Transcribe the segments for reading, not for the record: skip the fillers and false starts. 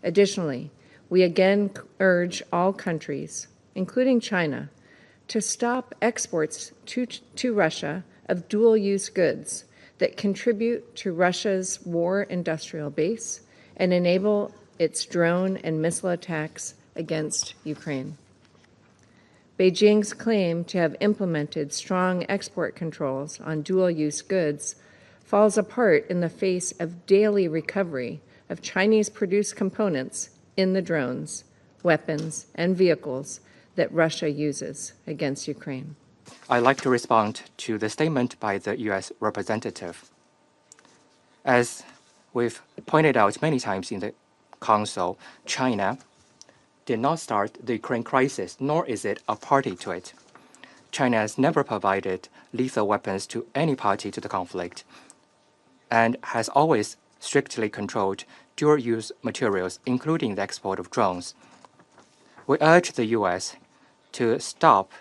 Additionally, we again urge all countries, including China, to stop exports to Russia of dual-use goods that contribute to Russia's war industrial base and enable its drone and missile attacks against Ukraine. Beijing's claim to have implemented strong export controls on dual-use goods falls apart in the face of daily recovery of Chinese-produced components in the drones, weapons, and vehicles that Russia uses against Ukraine. I'd like to respond to the statement by the U.S. representative. As we've pointed out many times in the Council, China did not start the Ukraine crisis, nor is it a party to it. China has never provided lethal weapons to any party to the conflict and has always strictly controlled dual-use materials, including the export of drones. We urge the U.S. to stop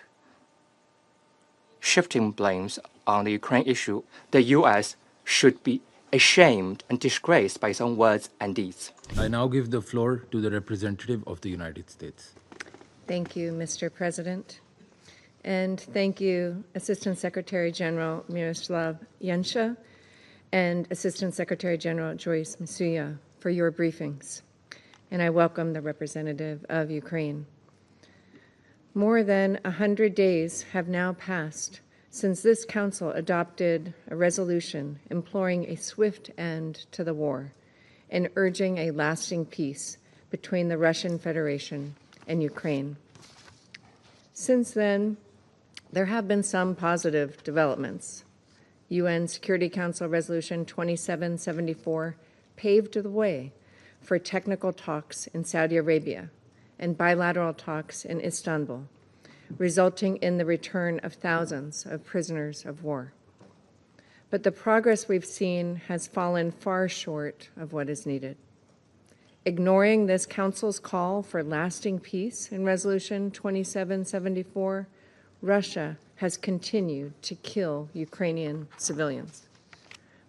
shifting blames on the Ukraine issue. The U.S. should be ashamed and disgraced by its own words and deeds. I now give the floor to the representative of the United States. Thank you, Mr. President. And thank you, Assistant Secretary General Miroslav Yensha and Assistant Secretary General Joyce Masuya for your briefings. And I welcome the representative of Ukraine. More than 100 days have now passed since this Council adopted a resolution imploring a swift end to the war and urging a lasting peace between the Russian Federation and Ukraine. Since then, there have been some positive developments. UN Security Council Resolution 2774 paved the way for technical talks in Saudi Arabia and bilateral talks in Istanbul, resulting in the return of thousands of prisoners of war. But the progress we've seen has fallen far short of what is needed. Ignoring this Council's call for lasting peace in Resolution 2774, Russia has continued to kill Ukrainian civilians.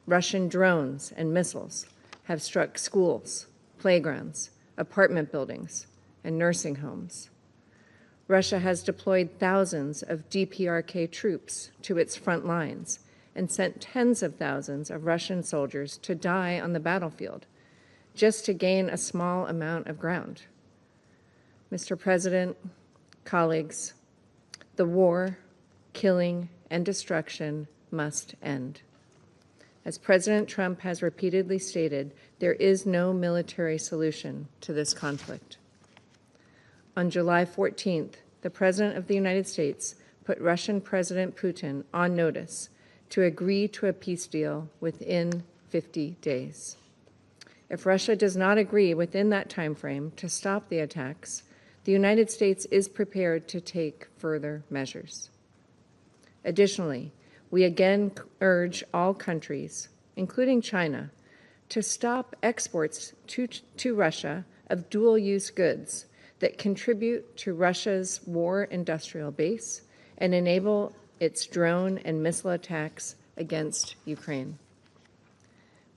Russian drones and missiles have struck schools, playgrounds, apartment buildings, and nursing homes. Russia has deployed thousands of DPRK troops to its front lines and sent tens of thousands of Russian soldiers to die on the battlefield just to gain a small amount of ground. Mr. President, colleagues, the war, killing, and destruction must end. As President Trump has repeatedly stated, there is no military solution to this conflict. On July 14th, the President of the United States put Russian President Putin on notice to agree to a peace deal within 50 days. If Russia does not agree within that time frame to stop the attacks, the United States is prepared to take further measures. Additionally, we again urge all countries, including China, to stop exports to Russia of dual-use goods that contribute to Russia's war industrial base and enable its drone and missile attacks against Ukraine.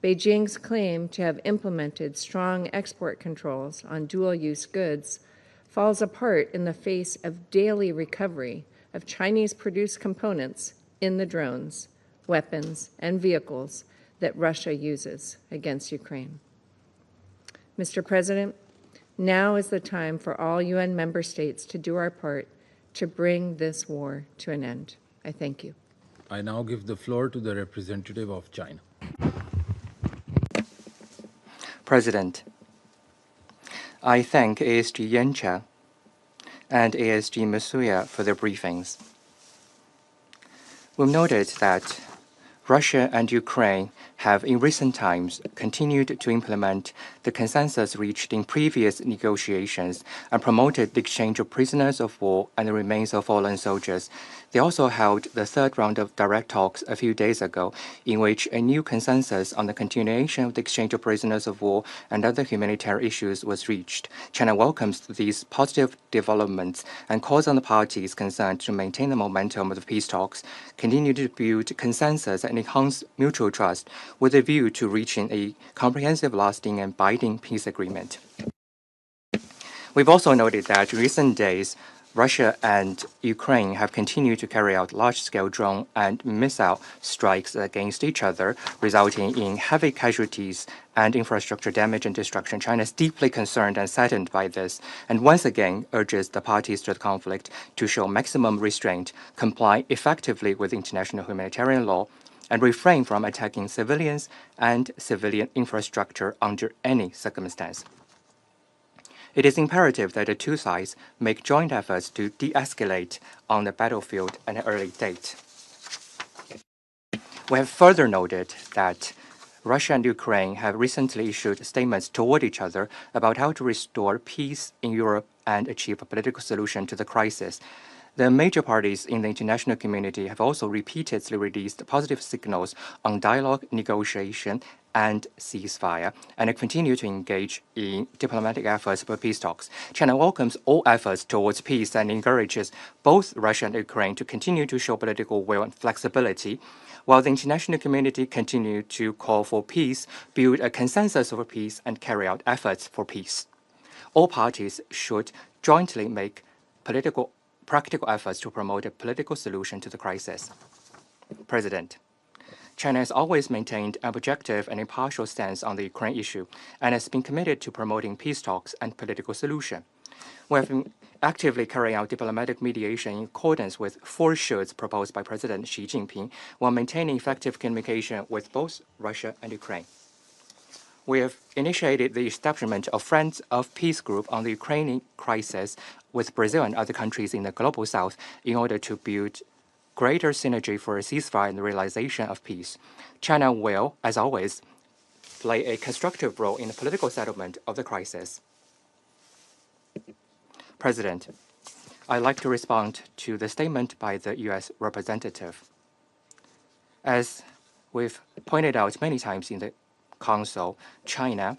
Beijing's claim to have implemented strong export controls on dual-use goods falls apart in the face of daily recovery of Chinese-produced components in the drones, weapons, and vehicles that Russia uses against Ukraine. Mr. President, now is the time for all UN member states to do our part to bring this war to an end. I thank you. I now give the floor to the representative of China. President, I thank ASG Yencha and ASG Masuya for their briefings. We've noted that Russia and Ukraine have in recent times continued to implement the consensus reached in previous negotiations and promoted the exchange of prisoners of war and the remains of fallen soldiers. They also held the third round of direct talks a few days ago, in which a new consensus on the continuation of the exchange of prisoners of war and other humanitarian issues was reached. China welcomes these positive developments and calls on the parties concerned to maintain the momentum of the peace talks, continue to build consensus and enhance mutual trust with a view to reaching a comprehensive, lasting, and binding peace agreement. We've also noted that in recent days, Russia and Ukraine have continued to carry out large-scale drone and missile strikes against each other, resulting in heavy casualties and infrastructure damage and destruction. China is deeply concerned and saddened by this, and once again urges the parties to the conflict to show maximum restraint, comply effectively with international humanitarian law, and refrain from attacking civilians and civilian infrastructure under any circumstance. It is imperative that the two sides make joint efforts to de-escalate on the battlefield at an early date. We have further noted that Russia and Ukraine have recently issued statements toward each other about how to restore peace in Europe and achieve a political solution to the crisis. The major parties in the international community have also repeatedly released positive signals on dialogue, negotiation, and ceasefire, and continue to engage in diplomatic efforts for peace talks. China welcomes all efforts towards peace and encourages both Russia and Ukraine to continue to show political will and flexibility, while the international community continue to call for peace, build a consensus over peace, and carry out efforts for peace. All parties should jointly make practical efforts to promote a political solution to the crisis. President, China has always maintained an objective and impartial stance on the Ukraine issue and has been committed to promoting peace talks and political solution. We have been actively carrying out diplomatic mediation in accordance with 4 shoulds proposed by President Xi Jinping while maintaining effective communication with both Russia and Ukraine. We have initiated the establishment of Friends of Peace Group on the Ukrainian crisis with Brazil and other countries in the Global South in order to build greater synergy for a ceasefire and the realization of peace. China will, as always, play a constructive role in the political settlement of the crisis. President, I'd like to respond to the statement by the U.S. representative. As we've pointed out many times in the Council, China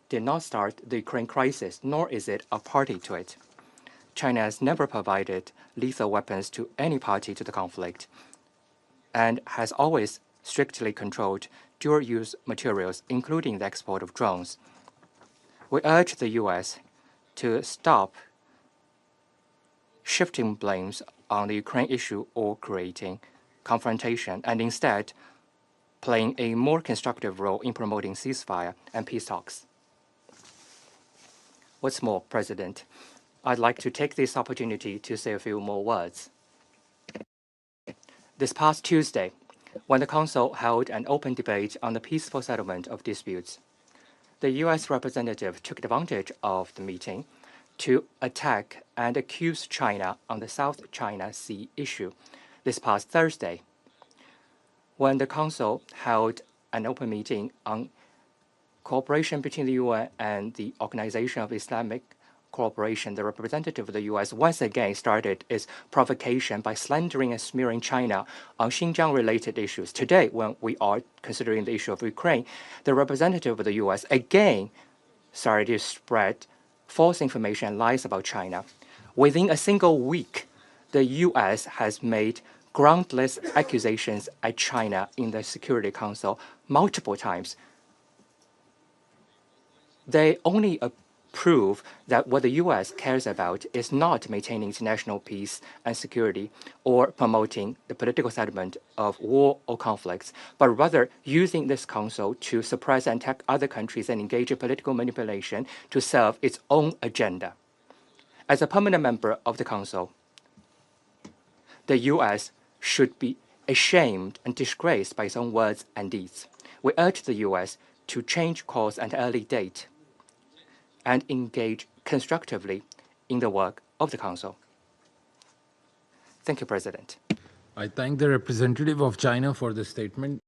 did not start the Ukraine crisis, nor is it a party to it. China has never provided lethal weapons to any party to the conflict and has always strictly controlled dual-use materials, including the export of drones. We urge the U.S. to stop shifting blames on the Ukraine issue or creating confrontation, and instead playing a more constructive role in promoting ceasefire and peace talks. What's more, President, I'd like to take this opportunity to say a few more words. This past Tuesday, when the Council held an open debate on the peaceful settlement of disputes, the U.S. representative took advantage of the meeting to attack and accuse China on the South China Sea issue this past Thursday. When the Council held an open meeting on cooperation between the UN and the Organization of Islamic Cooperation, the representative of the U.S. once again started its provocation by slandering and smearing China on Xinjiang-related issues. Today, when we are considering the issue of Ukraine, the representative of the U.S. again started to spread false information and lies about China. Within a single week, the U.S. has made groundless accusations at China in the Security Council multiple times. They only prove that what the U.S. cares about is not maintaining international peace and security or promoting the political settlement of war or conflicts, but rather using this council to suppress and attack other countries and engage in political manipulation to serve its own agenda. As a permanent member of the council, the U.S. should be ashamed and disgraced by its own words and deeds. We urge the U.S. to change course at an early date and engage constructively in the work of the Council. Thank you, President. I thank the representative of China for the statement.